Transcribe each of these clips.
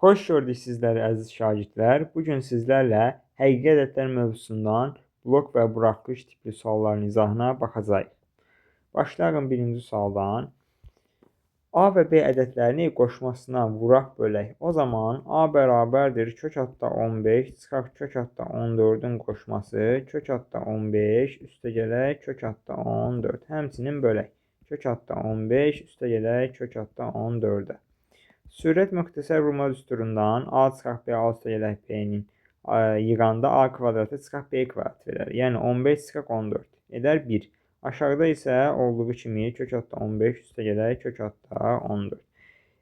Xoş gördük sizləri əziz şagirdlər. Bugün sizlərlə həqiqi ədədlər mövzusundan blok və buraxılış tipli sualların izahına baxacağıq. Başlayalım birinci sualdan. A və B ədədlərini qoşmasına vuraq bölək. O zaman A bərabərdir kök adda 15 çıxaq kök adda 14-ün qoşması kök adda 15 üstə gələk kök adda 14. Həmçinin bölək. Kök adda 15 üstə gələk kök adda 14-ə. Sürət müxtəsər vurma düsturundan A çıxaq B A üstə gələk B-nin yığanda A kvadratı çıxaq B kvadrat verər. Yəni 15 çıxaq 14 edər 1. Aşağıda isə olduğu kimi kök adda 15 üstə gələk kök adda 14.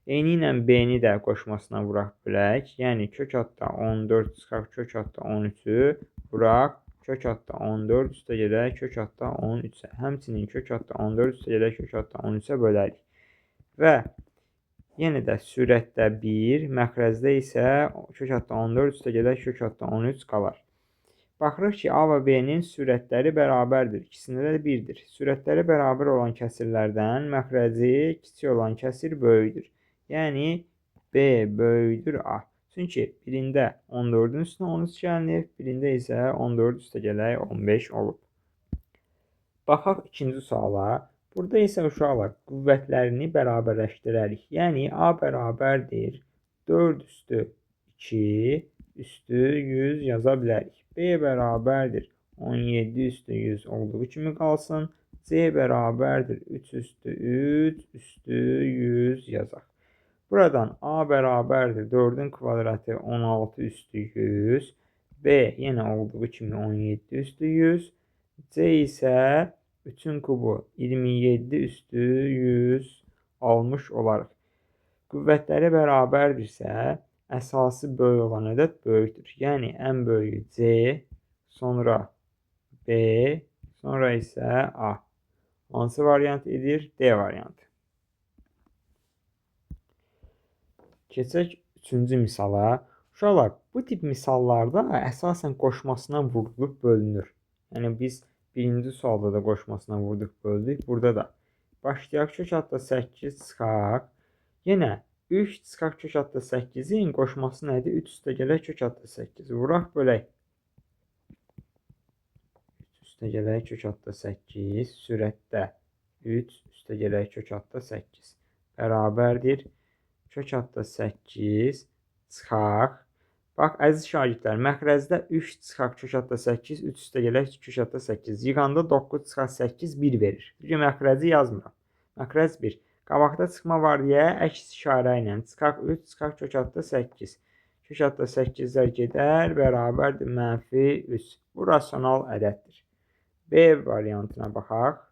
Eyni ilə B-ni də qoşmasına vuraq bölək. Yəni kök adda 14 çıxaq kök adda 13-ü vuraq kök adda 14 üstə gələk kök adda 13-ə. Həmçinin kök adda 14 üstə gələk kök adda 13-ə bölərik. Və yenə də sürətdə 1, məxrəzdə isə kök adda 14 üstə gələk kök adda 13 qalar. Baxırıq ki, A və B-nin sürətləri bərabərdir. İkisində də 1-dir. Sürətləri bərabər olan kəsirlərdən məxrəci kiçik olan kəsir böyükdür. Yəni, B böyükdür A. Çünki birində 14-ün üstünə 13 gəlinib, birində isə 14 üstə gələk 15 olub. Baxaq ikinci suala. Burada isə uşaqlar qüvvətlərini bərabərləşdirərik. Yəni, A bərabərdir 4 üstü 2 üstü 100 yaza bilərik. B bərabərdir 17 üstü 100 olduğu kimi qalsın. C bərabərdir 3 üstü 3 üstü 100 yazaq. Buradan A bərabərdir 4-ün kvadratı 16 üstü 100. B yenə olduğu kimi 17 üstü 100. C isə 3-ün kubu 27 üstü 100 almış olarıq. Qüvvətləri bərabərdirsə, əsası böyük olan ədəd böyükdür. Yəni, ən böyüyü C, sonra B, sonra isə A. Hansı variant edir? D variantı. Keçək üçüncü misala. Uşaqlar, bu tip misallarda əsasən qoşmasına vurulub bölünür. Yəni, biz birinci sualda da qoşmasına vurduq, böldük. Burada da. Başlayaq kök adda 8 çıxaq. Yenə 3 çıxaq kök adda 8-in qoşması nədir? 3 üstə gələk kök adda 8. Vuraq bölək. 3 üstə gələk kök adda 8. Sürətdə 3 üstə gələk kök adda 8. Bərabərdir. Kök adda 8 çıxaq. Bax, əziz şagirdlər, məxrəzdə 3 çıxaq kök adda 8, 3 üstə gələk kök adda 8. Yığanda 9 çıxaq 8, 1 verir. Çünki məxrəzi yazmıram. Məxrəz 1. Qabaqda çıxma var deyə əks işarə ilə çıxaq 3, çıxaq kök adda 8. Kök adda 8-lər gedər, bərabərdir mənfi 3. Bu rasional ədəddir. B variantına baxaq.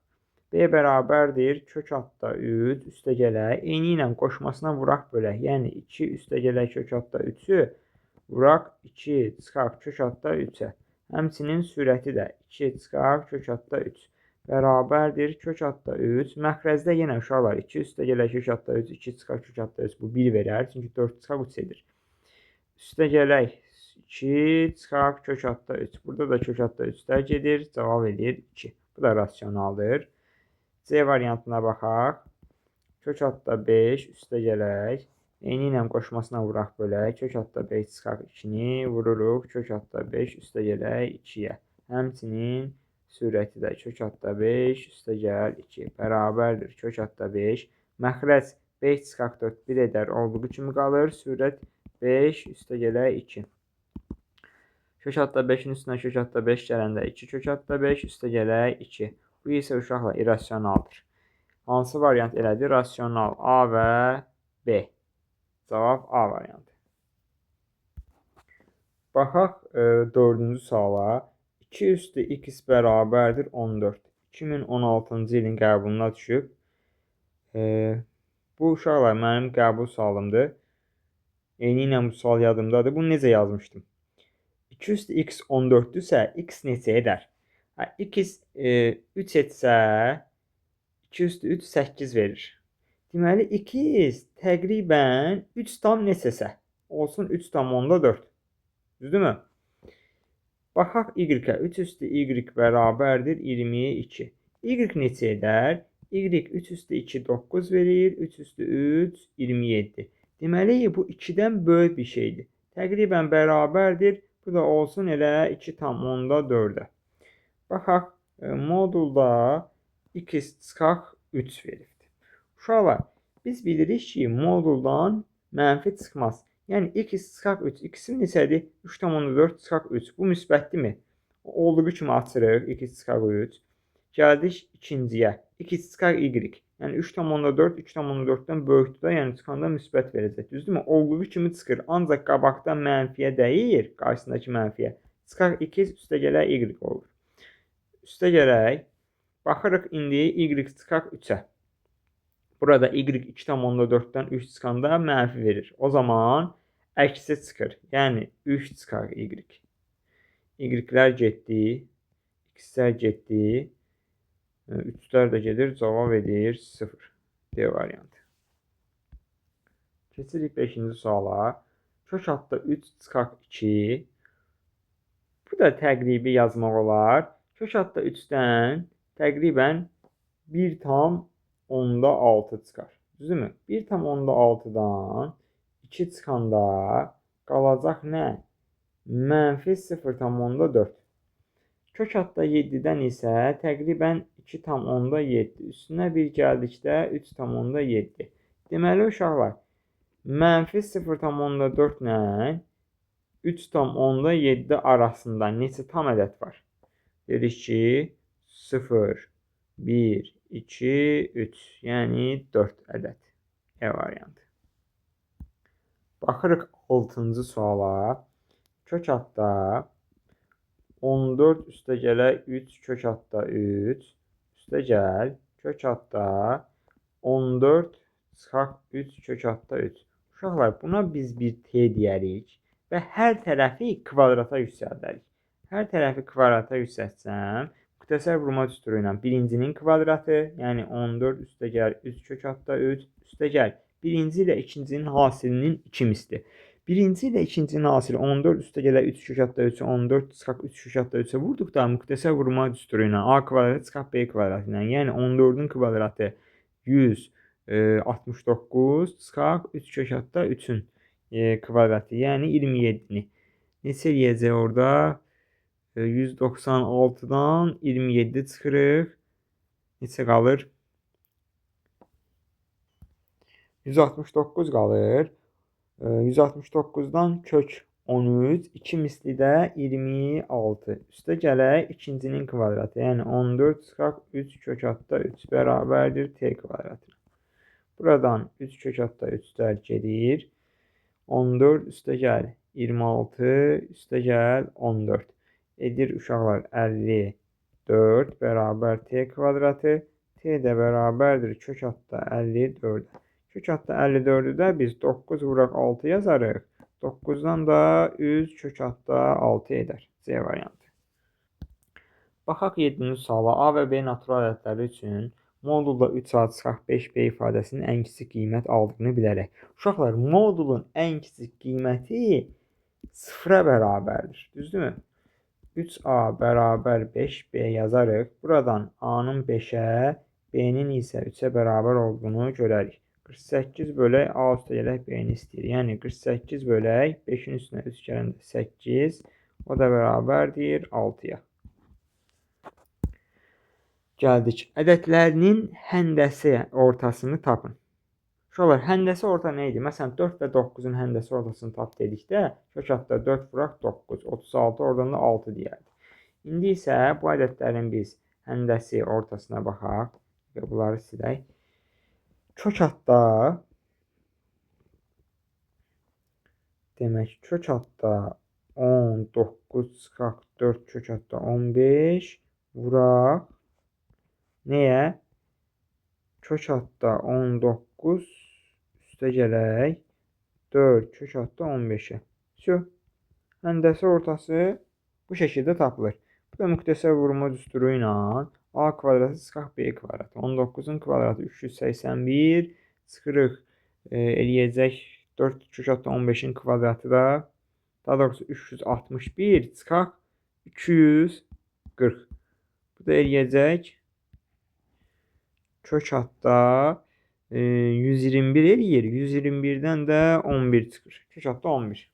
B bərabərdir kök adda 3 üstə gələk. Eyni ilə qoşmasına vuraq bölək. Yəni 2 üstə gələk kök adda 3-ü vuraq 2 çıxaq kök adda 3-ə. Həmçinin sürəti də 2 çıxaq kök adda 3. Bərabərdir kök adda 3. Məxrəzdə yenə uşaqlar 2 üstə gələk kök adda 3, 2 çıxaq kök adda 3. Bu 1 verər. Çünki 4 çıxaq 3 edir. Üstə gələk 2 çıxaq kök adda 3. Burada da kök adda 3-lər gedir. Cavab edir 2. Bu da rasionaldır. C variantına baxaq. Kök adda 5 üstə gələk. Eyni ilə qoşmasına vuraq bölək. Kök adda 5 çıxaq 2-ni vururuq. Kök adda 5 üstə gələk 2-yə. Həmçinin sürəti də kök adda 5 üstə gəl 2. Bərabərdir kök adda 5. Məxrəc 5 çıxaq 4 1 edər olduğu kimi qalır. Sürət 5 üstə gələk 2. Kök adda 5-in üstünə kök adda 5 gələndə 2 kök adda 5 üstə gələk 2. Bu isə uşaqla irrasionaldır. Hansı variant elədir? Rasional A və B. Cavab A variantı. Baxaq 4-cü suala. 2 üstü x bərabərdir 14. 2016-cı ilin qəbuluna düşüb. Bu uşaqlar mənim qəbul sualımdır. Eyni ilə bu sual yadımdadır. Bunu necə yazmışdım? 2 üstü x 14-dürsə, x neçə edər? X 3 etsə, 2 üstü 3 8 verir. Deməli, x təqribən 3 tam neçəsə olsun 3 tam onda 4. Düzdürmü? Baxaq y-ə. 3 üstü y bərabərdir 22. Y neçə edər? Y 3 üstü 2 9 verir. 3 üstü 3 27. Deməli, bu 2-dən böyük bir şeydir. Təqribən bərabərdir. Bu da olsun elə 2,4-ə. Baxaq, modulda x çıxaq 3 verildi. Uşaqlar, biz bilirik ki, moduldan mənfi çıxmaz. Yəni, x çıxaq 3. X-in neçədir? 3,4 çıxaq 3. Bu müsbətdirmi? Olduğu kimi açırıq. X çıxaq 3. Gəldik ikinciyə. X çıxaq y. Yəni, 3,4 3,4-dən böyükdür da, yəni çıxanda müsbət verəcək. Düzdürmü? Olduğu kimi çıxır. Ancaq qabaqda mənfiyə dəyir, qarşısındakı mənfiyə. Çıxaq 2 üstə gələ y olur. Üstə gələk. Baxırıq indi y çıxaq 3-ə. Burada y 2,4-dən 3 çıxanda mənfi verir. O zaman əksi çıxır. Yəni 3 çıxaq y. Y-lər getdi. X-lər getdi. 3-lər də gedir. Cavab edir 0. D variantı. Keçirik 5-ci suala. Kök adda 3 çıxaq 2. Bu da təqribi yazmaq olar. Kök adda 3-dən təqribən 1,6 çıxar. Düzdürmü? 1,6-dan 2 çıxanda qalacaq nə? Mənfi 0,4. Kök adda 7-dən isə təqribən 2,7. Üstünə 1 gəldikdə 3,7. Deməli, uşaqlar, mənfi 0,4 ilə 3,7 arasında neçə tam ədəd var? Dedik ki, 0, 1, 2, 3. Yəni 4 ədəd. E variantı. Baxırıq 6-cı suala. Kök adda 14 üstə gələ 3 kök adda 3. Üstə gəl. Kök adda 14 çıxaq 3 kök adda 3. Uşaqlar, buna biz bir t deyərik və hər tərəfi kvadrata yüksəldərik. Hər tərəfi kvadrata yüksəltsəm, müxtəsər vurma düsturu ilə birincinin kvadratı, yəni 14 üstə gəl 3 kök adda 3 üstə gəl. Birinci ilə ikincinin hasilinin 2 misli. Birinci ilə ikincinin hasili 14 üstə gələ 3 kök adda 3, 14 çıxaq 3 kök adda 3-ə vurduqda müxtəsər vurma düsturu ilə a kvadratı çıxaq b kvadratı ilə, yəni 14-ün kvadratı 169 çıxaq 3 kök adda 3-ün kvadratı, yəni 27-ni. Neçə eləyəcək orada? 196-dan 27 çıxırıq. Neçə qalır? 169 qalır. 169-dan kök 13, 2 misli də 26. Üstə gələk ikincinin kvadratı, yəni 14 çıxaq 3 kök adda 3 bərabərdir t kvadratı. Buradan 3 kök adda 3-lər gedir. 14 üstə gəl 26, üstə gəl 14. Edir uşaqlar 54 bərabər t kvadratı. T də bərabərdir kök adda 54. Kök adda 54-ü də biz 9 vuraq 6 yazarıq. 9-dan da 3 kök adda 6 edər. C variantı. Baxaq 7-ci suala. A və B natural ədədləri üçün modulda 3A çıxaq 5B ifadəsinin ən kiçik qiymət aldığını bilərək. Uşaqlar, modulun ən kiçik qiyməti 0-a bərabərdir. Düzdürmü? 3A bərabər 5B yazarıq. Buradan A-nın 5-ə, B-nin isə 3-ə bərabər olduğunu görərik. 48 bölək A üstə gələk B-ni istəyir. Yəni 48 bölək 5-in üstünə 3 gələndə 8. O da bərabərdir 6-ya. Gəldik. Ədədlərinin həndəsi ortasını tapın. Uşaqlar, həndəsi orta nə idi? Məsələn, 4 və 9-un həndəsi ortasını tap dedikdə, kök adda 4 vuraq 9, 36, oradan da 6 deyərdik. İndi isə bu ədədlərin biz həndəsi ortasına baxaq və bunları silək. Kök adda demək, kök adda 19 çıxaq 4 kök adda 15 vuraq. Nəyə? Kök adda 19 üstə gələk 4 kök adda 15-ə. Həndəsi ortası bu şəkildə tapılır. Bu da müxtəsər vurma düsturu ilə A kvadratı çıxaq B kvadratı. 19-un kvadratı 381 çıxırıq. Eləyəcək 4 kök adda 15-in kvadratı da daha doğrusu 361 çıxaq 240. Bu da eləyəcək kök adda 121 eləyir. 121-dən də 11 çıxır. Kök hatta 11.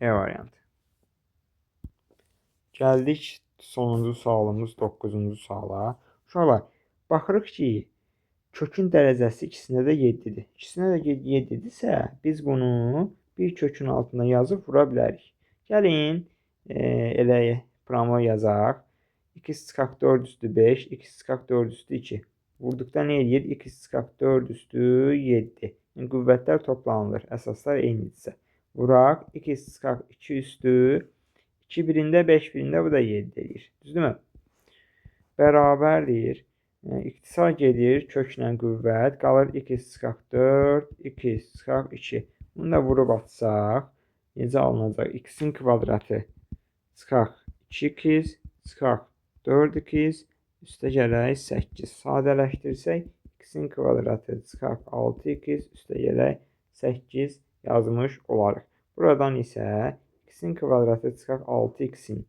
E variantı. Gəldik sonuncu sualımız 9-cu suala. Uşaqlar, baxırıq ki, kökün dərəcəsi ikisində də 7-dir. İkisində də 7-dirsə, biz bunu bir kökün altına yazıb vura bilərik. Gəlin, elə promo yazaq. X çıxaq 4 üstü 5, x çıxaq 4 üstü 2. Vurduqda nə edir? X çıxaq 4 üstü 7. Yəni, qüvvətlər toplanılır. Əsaslar eynidirsə. Vuraq. X çıxaq 2 üstü 2 birində 5 birində bu da 7 edir. Düzdürmü? Bərabərdir. İxtisar gedir. Köklə qüvvət. Qalır x çıxaq 4, x çıxaq 2. Bunu da vurub atsaq. Necə alınacaq? X-in kvadratı çıxaq 2x çıxaq 4x üstə gələk 8. Sadələşdirsək, x-in kvadratı çıxaq 6x üstə gələk 8 yazmış olarıq. Buradan isə x-in kvadratı çıxaq 6x-in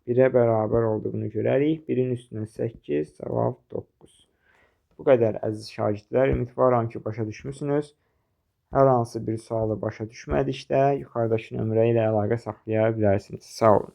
1-ə bərabər olduğunu görərik. 1-in üstünə 8, cavab 9. Bu qədər əziz şagirdlər. Ümidvaram ki, başa düşmüsünüz. Hər hansı bir sualı başa düşmədikdə yuxarıdakı nömrə ilə əlaqə saxlaya bilərsiniz. Sağ olun.